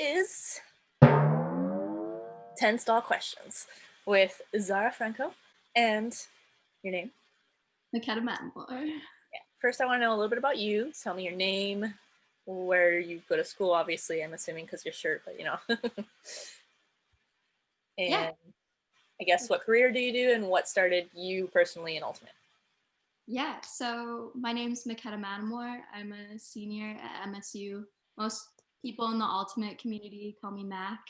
is 10 stall questions with Zahra Franco and your name. Yeah. First, I want to know a little bit about you. Tell me your name, where you go to school, obviously, I'm assuming because your shirt, but and Yeah. I guess what career do you do and what started you personally in Ultimate? Yeah, so my name's Makeda Matamore. I'm a senior at MSU. Most people in the Ultimate community call me Mac.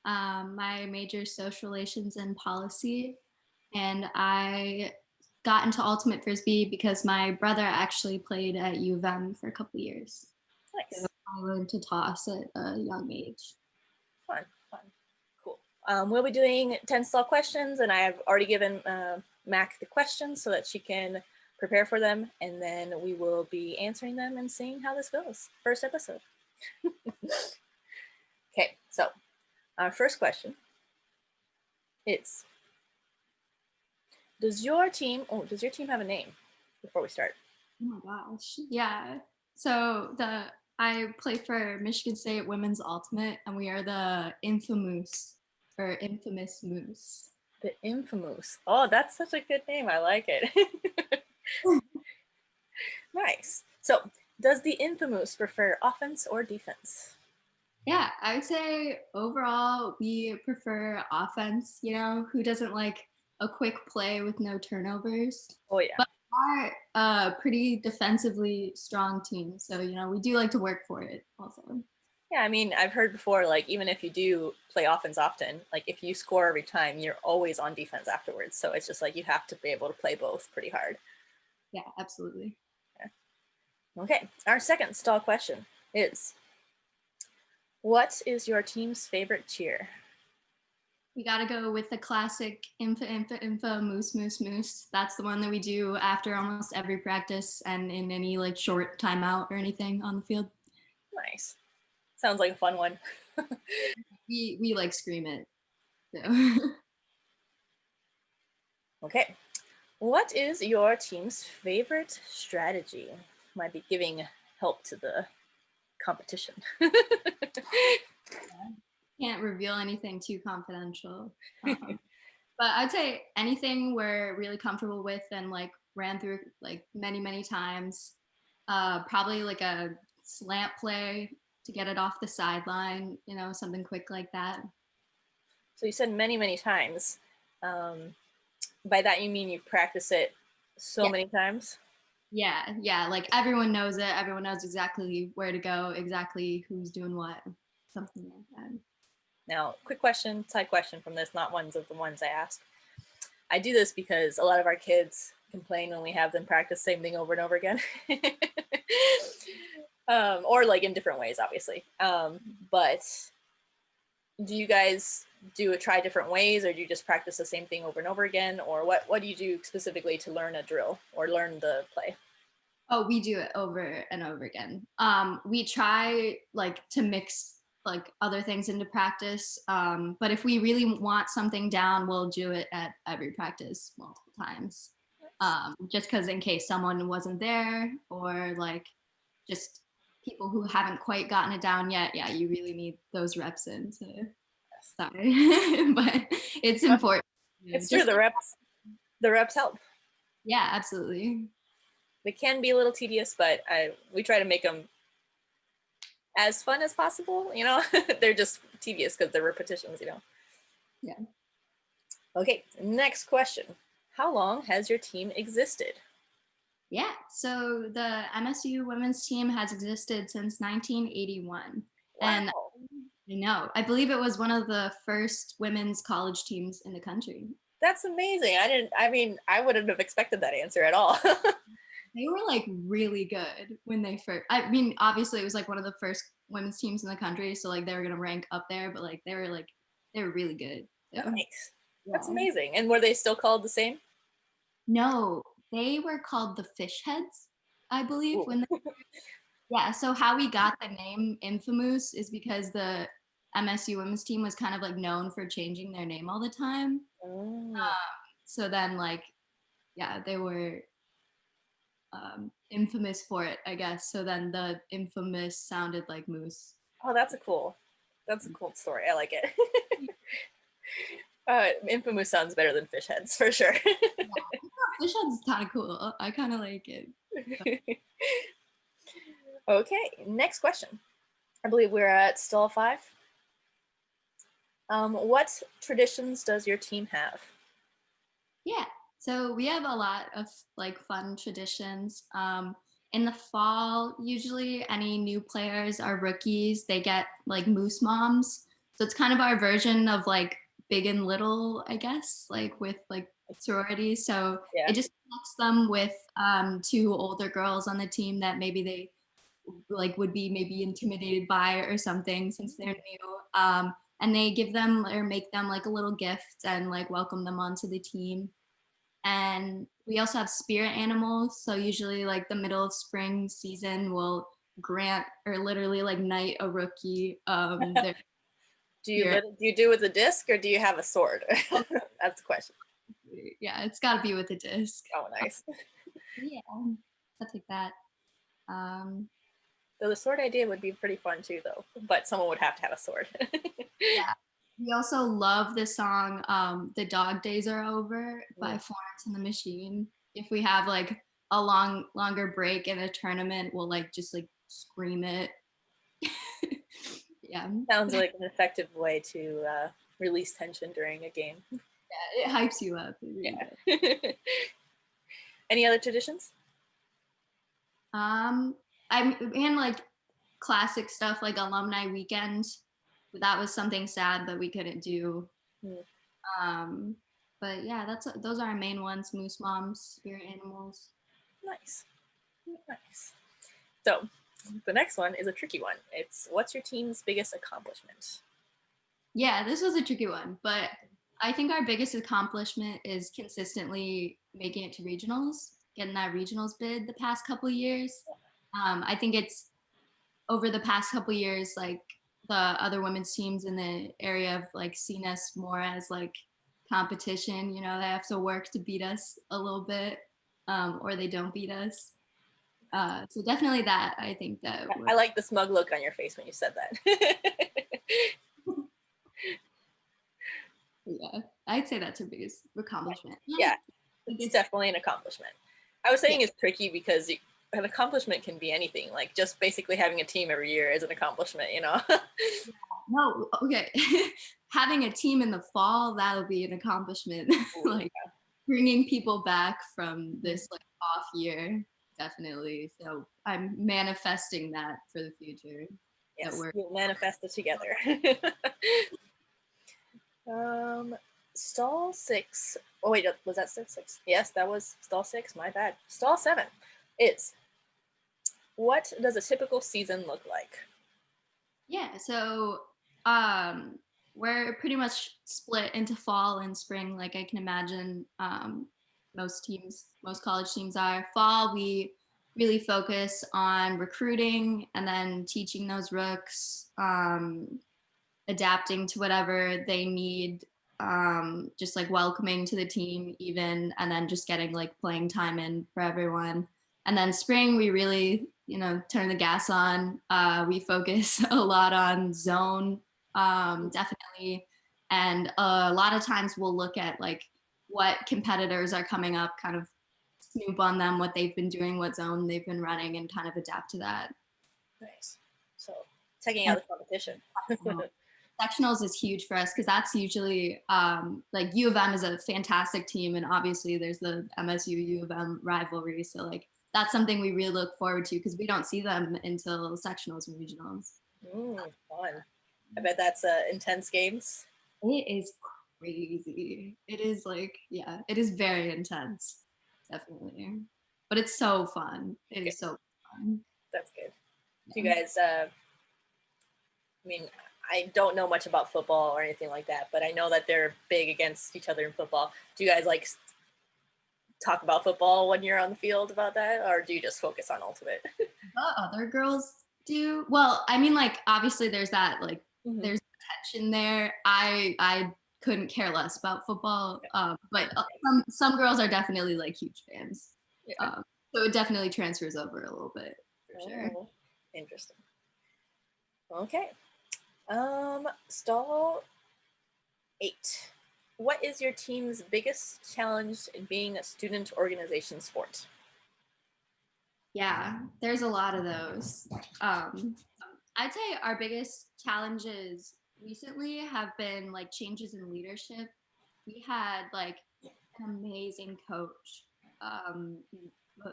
My major is social relations and policy, and I got into Ultimate Frisbee because my brother actually played at U of M for a couple of years. So Nice. I learned to toss at a young age. Fun. Cool. We'll be doing 10 stall questions, and I have already given Mac the questions so that she can prepare for them, and then we will be answering them and seeing how this goes. First episode. Okay, so our first question is, does your team have a name before we start? Oh my gosh. Yeah. So I play for Michigan State Women's Ultimate, and we are the Infamous or Infamous Moose. The Infamous. Oh, that's such a good name. I like it. Nice. So, does the Infamous prefer offense or defense? Yeah, I would say overall we prefer offense. Who doesn't like a quick play with no turnovers? Oh yeah. But we are a pretty defensively strong team, so we do like to work for it also. Yeah, I mean, I've heard before, like, even if you do play offense often, like, if you score every time, you're always on defense afterwards. So it's just like you have to be able to play both pretty hard. Yeah, absolutely. Okay, our second stall question is, what is your team's favorite cheer? We gotta go with the classic infa moose moose moose. That's the one that we do after almost every practice and in any like short timeout or anything on the field. Nice. Sounds like a fun one. We like scream it. So. Okay. What is your team's favorite strategy? Might be giving help to the competition. Can't reveal anything too confidential. But I'd say anything we're really comfortable with and like ran through like many times. Probably like a slant play to get it off the sideline, something quick like that. So you said many times. By that you mean you practice it so Yeah. many times? Yeah. Like everyone knows it. Everyone knows exactly where to go, exactly who's doing what, something like that. Now, quick question, side question from this, not ones of the ones I asked. I do this because a lot of our kids complain when we have them practice the same thing over and over again. Or like in different ways, obviously. But do you guys try different ways, or do you just practice the same thing over and over again? Or what do you do specifically to learn a drill or learn the play? Oh, we do it over and over again. We try like to mix like other things into practice. But if we really want something down, we'll do it at every practice multiple times. Just because in case someone wasn't there or like just people who haven't quite gotten it down yet, yeah, you really need those reps in to sorry. But it's important. It's true. Just The reps help. yeah, absolutely. They can be a little tedious, but we try to make them as fun as possible. They're just tedious because they're repetitions. Yeah. Okay, next question. How long has your team existed? Yeah, so the MSU women's team has existed since 1981. And Wow, I believe it was one of the first women's college teams in the country. that's amazing. I wouldn't have expected that answer at all. They were like really good when they first, I mean, obviously it was like one of the first women's teams in the country. So like they were going to rank up there, but like they were really good. So, Nice. That's yeah. amazing. And were they still called the same? No, they were called the Fish Heads, I believe, Ooh. yeah, so how we got the name Infamous is because the MSU women's team was kind of like known for changing their name all the time. Oh. So then like, yeah, they were infamous for it, I guess. So then the infamous sounded like moose. Oh, that's That's a cool story. I like it. Infamous sounds better than fish heads for sure. Fish heads is kind of cool. I kind of like it. Okay, next question. I believe we're at stall 5. What traditions does your team have? Yeah, so we have a lot of like fun traditions. In the fall, usually any new players are rookies. They get like moose moms. So it's kind of our version of like big and little, I guess, like with like sororities. So Yeah. it just connects them with 2 older girls on the team that maybe they like would be maybe intimidated by or something since they're new. And they give them or make them like a little gift and like welcome them onto the team. And we also have spirit animals. So usually like the middle of spring season will grant or literally like knight a rookie their Do spirit. you do with a disc or do you have a sword? That's the question. Yeah, it's got to be with a disc. Oh, nice. Yeah, stuff like that. So the sword idea would be pretty fun too, though. But someone would have to have a sword. Yeah. We also love the song "The Dog Days Are Over" by Florence and the Machine. If we have like a longer break in a tournament, we'll like just like scream it. Yeah. Sounds like an effective way to release tension during a game. Yeah, it hypes you up. Really Yeah. Any other traditions? I'm and like classic stuff like alumni weekend. That was something sad that we couldn't do. Um, but yeah, those are our main ones: moose moms, spirit animals. Nice. Nice. So the next one is a tricky one. It's what's your team's biggest accomplishment? Yeah, this was a tricky one, but I think our biggest accomplishment is consistently making it to regionals, getting that regionals bid the past couple of years. I think it's over the past couple of years, like the other women's teams in the area have like seen us more as like competition. You know, they have to work to beat us a little bit, or they don't beat us. So definitely that. I think that I like the smug look on your face when you said that. Yeah, I'd say that's her biggest accomplishment. Yeah, it's definitely an accomplishment. I was saying it's tricky because an accomplishment can be anything. Like just basically having a team every year is an accomplishment, you know? No, okay. Having a team in the fall, that'll be an accomplishment. Like bringing people back from this like off year, definitely. So I'm manifesting that for the future. Yes, we'll manifest it together. Stall 6. Oh wait, was that stall 6? Yes, that was stall 6. My bad. Stall 7 is what does a typical season look like? Yeah, so we're pretty much split into fall and spring, like I can imagine most college teams are. Fall, we really focus on recruiting and then teaching those rooks, adapting to whatever they need, just like welcoming to the team even, and then just getting like playing time in for everyone. And then spring, we really, turn the gas on. We focus a lot on zone, definitely. And a lot of times we'll look at like what competitors are coming up, kind of snoop on them, what they've been doing, what zone they've been running, and kind of adapt to that. Nice. So taking out the competition. Sectionals is huge for us because that's usually like U of M is a fantastic team, and obviously there's the MSU U of M rivalry. So like that's something we really look forward to because we don't see them until sectionals and regionals. Fun. I bet that's intense games. It is crazy. It is like, yeah, it is very intense, definitely. But it's so fun. It is so fun. That's good. Do you guys, I mean, I don't know much about football or anything like that, but I know that they're big against each other in football. Do you guys like talk about football when you're on the field about that, or do you just focus on ultimate? The other girls do. Well, I mean, like obviously there's that like there's tension there. I couldn't care less about football, but some girls are definitely like huge fans. So it definitely transfers over a little bit for sure. Interesting. Okay. Stall 8. What is your team's biggest challenge in being a student organization sport? Yeah, there's a lot of those. I'd say our biggest challenges recently have been like changes in leadership. We had like an amazing coach,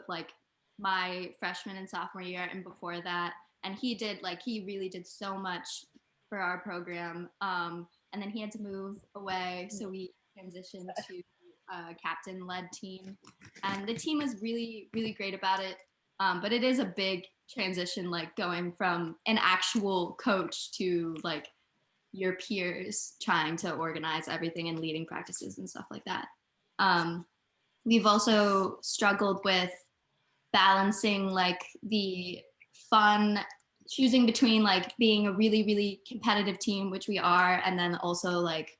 like my freshman and sophomore year, and before that, and he really did so much for our program. And then he had to move away, so we transitioned to a captain-led team, and the team was really, really great about it. But it is a big transition, like going from an actual coach to like your peers trying to organize everything and leading practices and stuff like that. Um, we've also struggled with balancing like the fun, choosing between like being a really, really competitive team, which we are, and then also like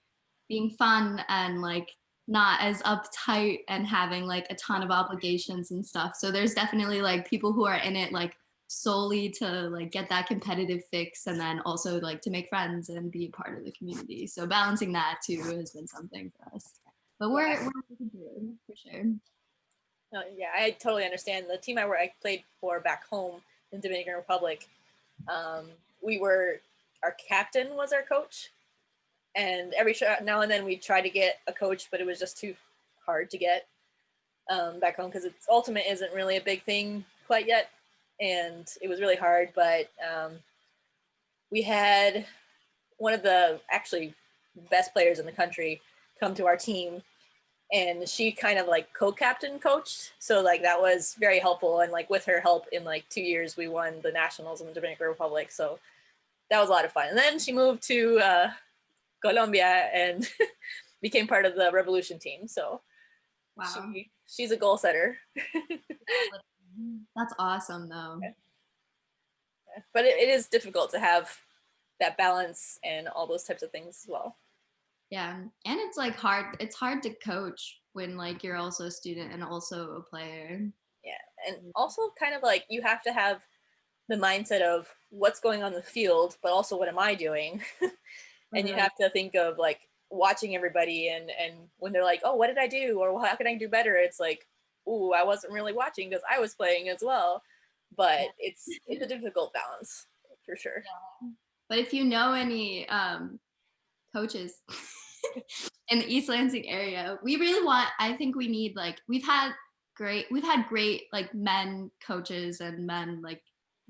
being fun and like not as uptight and having like a ton of obligations and stuff. So there's definitely like people who are in it like solely to like get that competitive fix, and then also like to make friends and be a part of the community. So balancing that too has been something for us. But we're working through it for sure. No, yeah, I totally understand. The team I played for back home in Dominican Republic, we were, our captain was our coach, and every now and then we try to get a coach, but it was just too hard to get back home because its ultimate isn't really a big thing quite yet, and it was really hard. But we had one of the actually best players in the country come to our team, and she kind of like co-captain coached, so like that was very helpful, and like with her help in like 2 years we won the nationals in the Dominican Republic, so that was a lot of fun. And then she moved to Colombia and became part of the Revolution team, so Wow. she's a goal setter. That's awesome though. But it is difficult to have that balance and all those types of things as well. Yeah. And it's like it's hard to coach when like you're also a student and also a player. Yeah. And also kind of like you have to have the mindset of what's going on in the field, but also what am I doing? And you have to think of like watching everybody, and when they're like, oh, what did I do? Or how can I do better? It's like, ooh, I wasn't really watching because I was playing as well. But it's a difficult balance for sure. Yeah. But if you know any coaches in the East Lansing area, we really want, I think we need like, we've had great like men coaches and men like,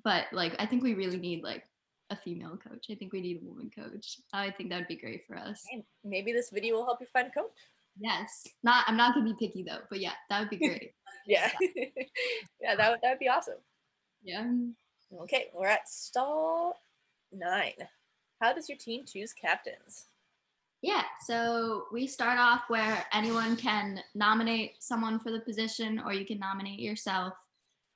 but like I think we really need like a female coach. I think we need a woman coach. I think that would be great for us. And maybe this video will help you find a coach. Yes. I'm not gonna be picky though, but yeah, that would be great. Yeah. Yeah, that would be awesome. Yeah. Okay, we're at stall 9. How does your team choose captains? Yeah, so we start off where anyone can nominate someone for the position, or you can nominate yourself.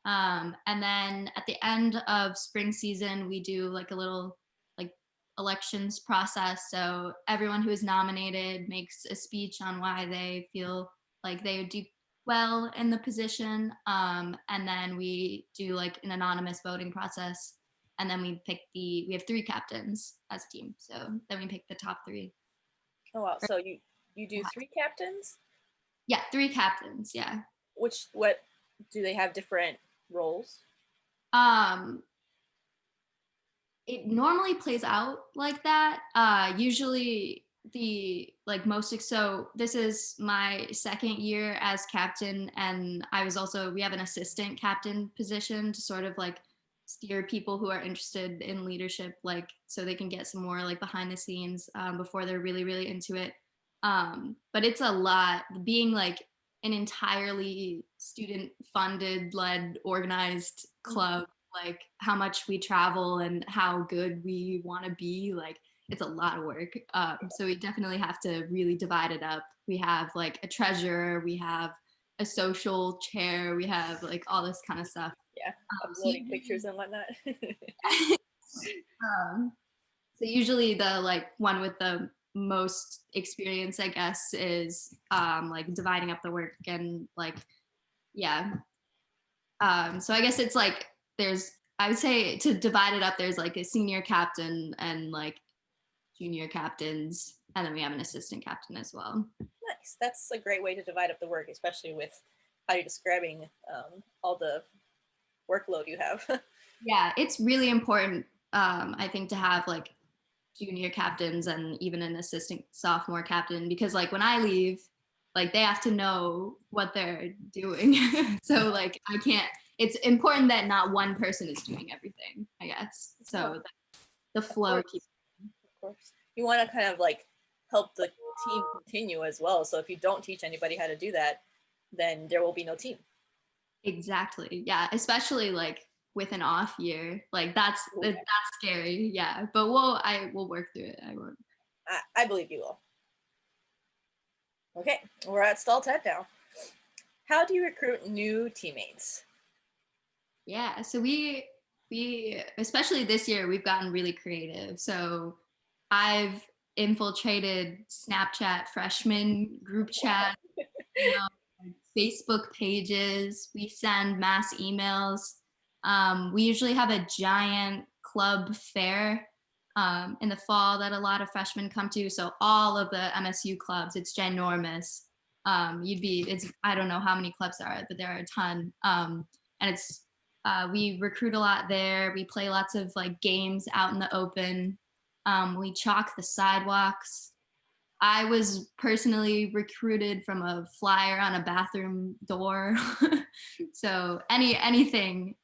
And then at the end of spring season, we do like a little like elections process. So everyone who is nominated makes a speech on why they feel like they would do well in the position. And then we do like an anonymous voting process. And then we have 3 captains as a team. So then we pick the top 3. Oh wow, so you do 3 captains? Yeah, 3 captains, yeah. What do they have different roles? Um it normally plays out like that. Usually the like most, so this is my second year as captain, and we have an assistant captain position to sort of like steer people who are interested in leadership, like so they can get some more like behind the scenes before they're really, really into it. But it's a lot being like an entirely student funded led organized club, like how much we travel and how good we want to be, like it's a lot of work. So we definitely have to really divide it up. We have like a treasurer, we have a social chair, we have like all this kind of stuff. Yeah, uploading pictures and whatnot. So usually the like one with the most experience, I guess, is like dividing up the work and like, yeah. So I guess it's like I would say to divide it up, there's like a senior captain and like junior captains, and then we have an assistant captain as well. Nice. That's a great way to divide up the work, especially with how you're describing all the workload you have. Yeah, it's really important, I think, to have like junior captains and even an assistant sophomore captain, because like when I leave, like they have to know what they're doing. So like I can't, it's important that not one person is doing everything, I guess. So the flow keeps. Of course. You want to kind of like help the team continue as well. So if you don't teach anybody how to do that, then there will be no team. Exactly. Yeah. Especially like with an off year, like that's scary. Yeah. But we'll work through it. I won't. I believe you will. Okay, we're at stall 10 now. How do you recruit new teammates? Yeah. So we especially this year we've gotten really creative. So I've infiltrated Snapchat freshman group chat, you know, Facebook pages. We send mass emails. We usually have a giant club fair in the fall that a lot of freshmen come to. So all of the MSU clubs, it's ginormous. I don't know how many clubs there are, but there are a ton. And it's we recruit a lot there. We play lots of like games out in the open. We chalk the sidewalks. I was personally recruited from a flyer on a bathroom door. So anything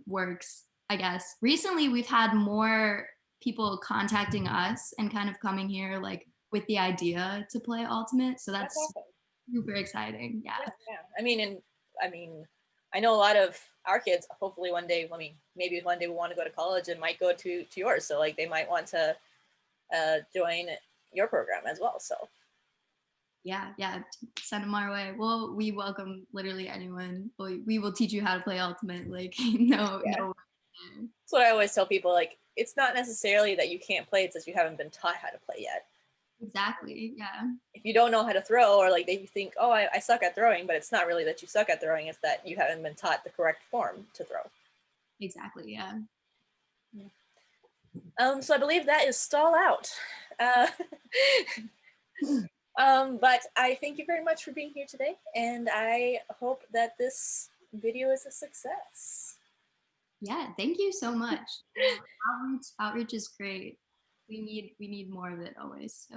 works, I guess. Recently, we've had more people contacting us and kind of coming here like with the idea to play Ultimate. So that's awesome. super exciting. Yeah. I mean, I know a lot of our kids. Hopefully, one day. I mean, maybe one day we want to go to college and might go to yours. So like, they might want to join your program as well. So yeah, send them our way. Well, we welcome literally anyone. We will teach you how to play Ultimate. Like no. That's what I always tell people. Like, it's not necessarily that you can't play; it's that you haven't been taught how to play yet. Exactly. Yeah. If you don't know how to throw, or like they think, oh, I suck at throwing, but it's not really that you suck at throwing; it's that you haven't been taught the correct form to throw. Exactly. Yeah. So I believe that is stall out. But I thank you very much for being here today, and I hope that this video is a success. Yeah, thank you so much. Outreach is great. We need more of it always. So